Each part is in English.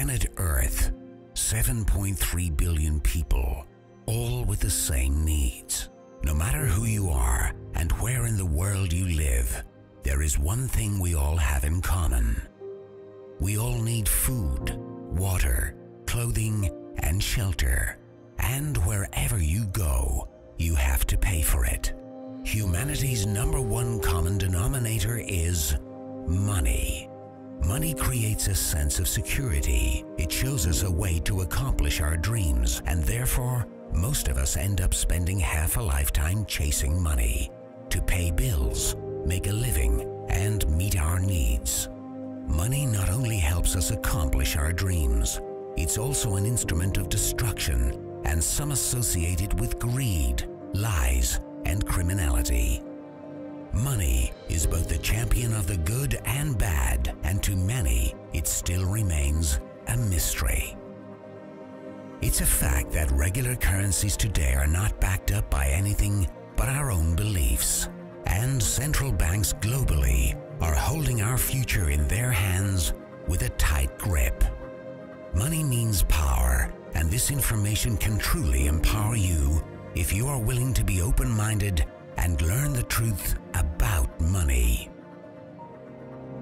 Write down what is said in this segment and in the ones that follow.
planet Earth, 7.3 billion people, all with the same needs. No matter who you are and where in the world you live, there is one thing we all have in common. We all need food, water, clothing, and shelter. And wherever you go, you have to pay for it. Humanity's number one common denominator is money. Money creates a sense of security. It shows us a way to accomplish our dreams, and therefore, most of us end up spending half a lifetime chasing money to pay bills, make a living, and meet our needs. Money not only helps us accomplish our dreams, it's also an instrument of destruction, and some associate it with greed, lies, and criminality. Money is both the champion of the good and bad, and to many, it still remains a mystery. It's a fact that regular currencies today are not backed up by anything but our own beliefs, and central banks globally are holding our future in their hands with a tight grip. Money means power, and this information can truly empower you if you are willing to be open-minded and learn the truth about money.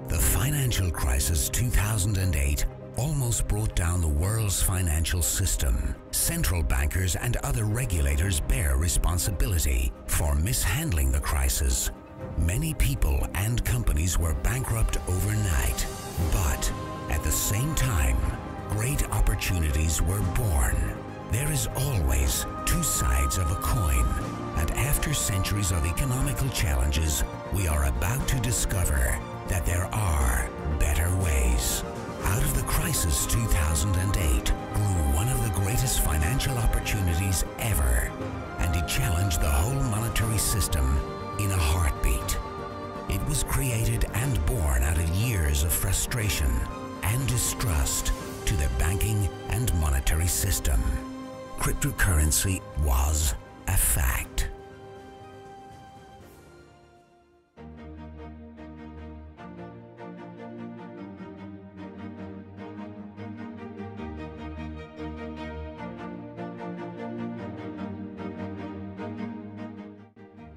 The financial crisis 2008 almost brought down the world's financial system. Central bankers and other regulators bear responsibility for mishandling the crisis. Many people and companies were bankrupt overnight, but at the same time, great opportunities were born. There is always two sides of a coin, and after centuries of economical challenges, we are about to discover that there are better ways. Out of the crisis 2008 grew one of the greatest financial opportunities ever, and it challenged the whole monetary system in a heartbeat. It was created and born out of years of frustration and distrust to the banking and monetary system. Cryptocurrency was a fact.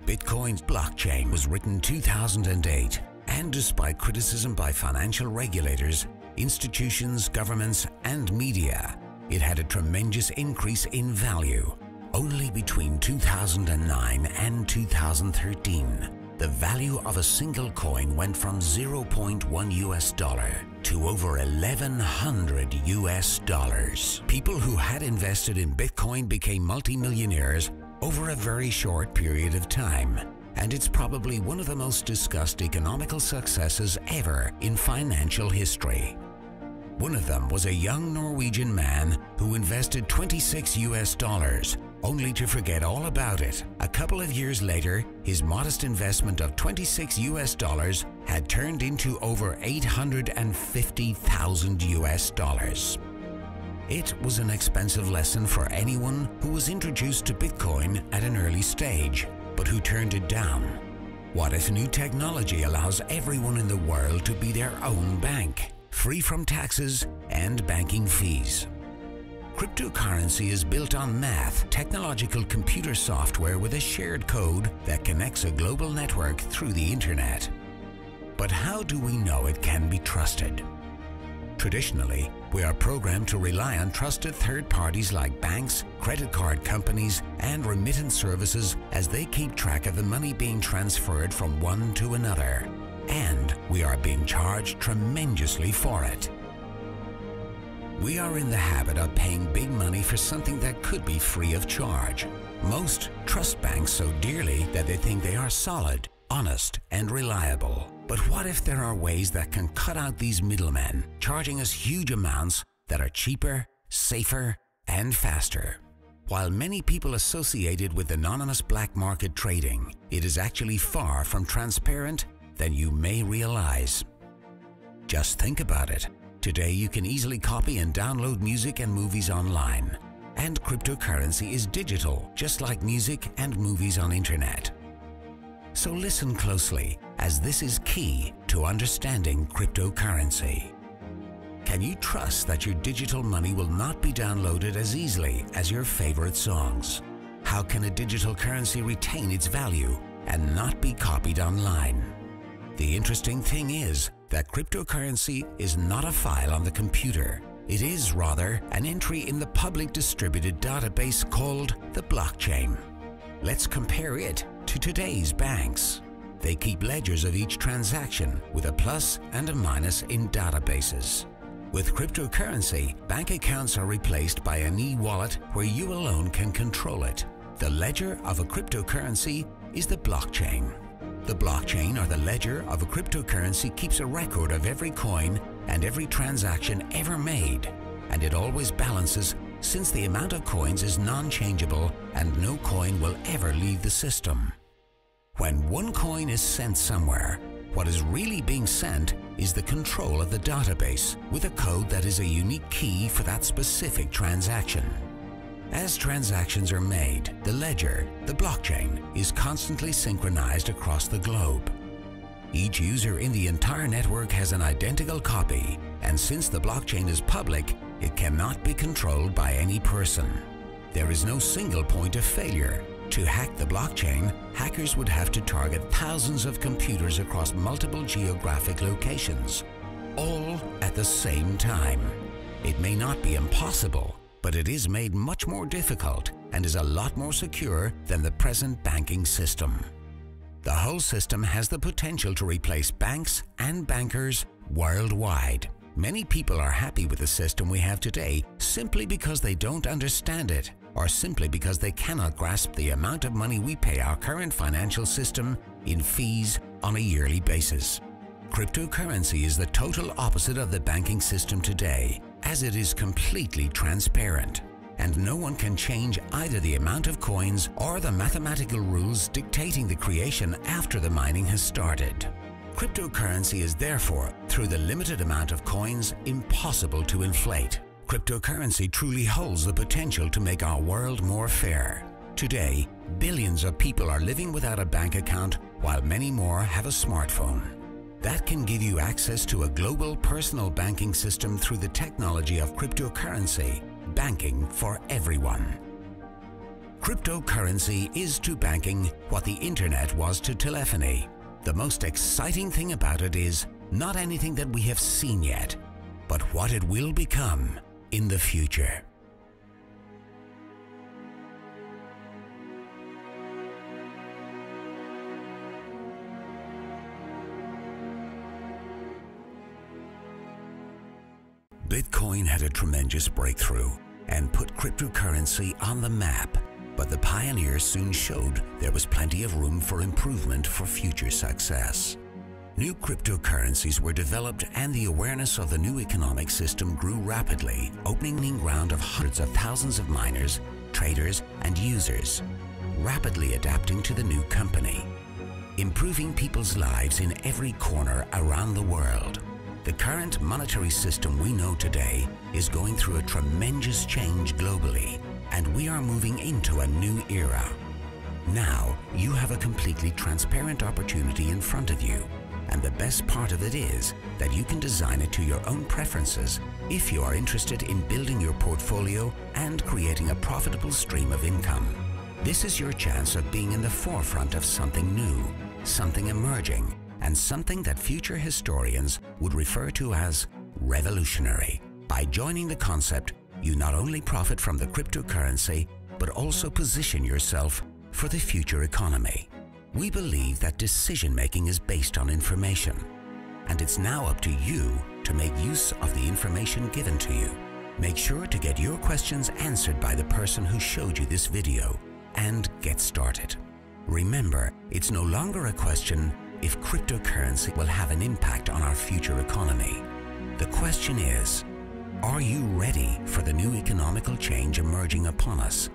Bitcoin's blockchain was written 2008, and despite criticism by financial regulators, institutions, governments, and media, it had a tremendous increase in value. Only between 2009 and 2013, the value of a single coin went from 0.1 US dollar to over 1,100 US dollars. People who had invested in Bitcoin became multimillionaires over a very short period of time, and it's probably one of the most discussed economical successes ever in financial history. One of them was a young Norwegian man who invested 26 US dollars, only to forget all about it. A couple of years later, his modest investment of 26 US dollars had turned into over 850,000 US dollars. It was an expensive lesson for anyone who was introduced to Bitcoin at an early stage, but who turned it down. What if new technology allows everyone in the world to be their own bank, free from taxes and banking fees? Cryptocurrency is built on math, technological computer software with a shared code that connects a global network through the internet. But how do we know it can be trusted? Traditionally, we are programmed to rely on trusted third parties like banks, credit card companies, and remittance services as they keep track of the money being transferred from one to another. And we are being charged tremendously for it. We are in the habit of paying big money for something that could be free of charge. Most trust banks so dearly that they think they are solid, honest, and reliable. But what if there are ways that can cut out these middlemen, charging us huge amounts that are cheaper, safer, and faster? While many people associate it with anonymous black market trading, it is actually far from transparent than you may realize. Just think about it. Today you can easily copy and download music and movies online. And cryptocurrency is digital, just like music and movies on internet. So listen closely, as this is key to understanding cryptocurrency. Can you trust that your digital money will not be downloaded as easily as your favorite songs? How can a digital currency retain its value and not be copied online? The interesting thing is that cryptocurrency is not a file on the computer. It is rather an entry in the public distributed database called the blockchain. Let's compare it to today's banks. They keep ledgers of each transaction with a plus and a minus in databases. With cryptocurrency, bank accounts are replaced by an e-wallet where you alone can control it. The ledger of a cryptocurrency is the blockchain. The blockchain, or the ledger of a cryptocurrency, keeps a record of every coin and every transaction ever made, and it always balances since the amount of coins is non-changeable and no coin will ever leave the system. When one coin is sent somewhere, what is really being sent is the control of the database with a code that is a unique key for that specific transaction. As transactions are made, the ledger, the blockchain, is constantly synchronized across the globe. Each user in the entire network has an identical copy, and since the blockchain is public, it cannot be controlled by any person. There is no single point of failure. To hack the blockchain, hackers would have to target thousands of computers across multiple geographic locations, all at the same time. It may not be impossible, but it is made much more difficult and is a lot more secure than the present banking system. The whole system has the potential to replace banks and bankers worldwide. Many people are happy with the system we have today simply because they don't understand it, or simply because they cannot grasp the amount of money we pay our current financial system in fees on a yearly basis. Cryptocurrency is the total opposite of the banking system today, as it is completely transparent, and no one can change either the amount of coins or the mathematical rules dictating the creation after the mining has started. Cryptocurrency is therefore, through the limited amount of coins, impossible to inflate. Cryptocurrency truly holds the potential to make our world more fair. Today, billions of people are living without a bank account, while many more have a smartphone. That can give you access to a global personal banking system through the technology of cryptocurrency, banking for everyone. Cryptocurrency is to banking what the internet was to telephony. The most exciting thing about it is not anything that we have seen yet, but what it will become in the future. Bitcoin had a tremendous breakthrough and put cryptocurrency on the map, but the pioneers soon showed there was plenty of room for improvement for future success. New cryptocurrencies were developed and the awareness of the new economic system grew rapidly, opening the ground of hundreds of thousands of miners, traders, and users, rapidly adapting to the new company, improving people's lives in every corner around the world. The current monetary system we know today is going through a tremendous change globally, and we are moving into a new era. Now, you have a completely transparent opportunity in front of you, and the best part of it is that you can design it to your own preferences if you are interested in building your portfolio and creating a profitable stream of income. This is your chance of being in the forefront of something new, something emerging, and something that future historians would refer to as revolutionary. By joining the concept, you not only profit from the cryptocurrency, but also position yourself for the future economy. We believe that decision-making is based on information, and it's now up to you to make use of the information given to you. Make sure to get your questions answered by the person who showed you this video, and get started. Remember, it's no longer a question if cryptocurrency will have an impact on our future economy. The question is, are you ready for the new economical change emerging upon us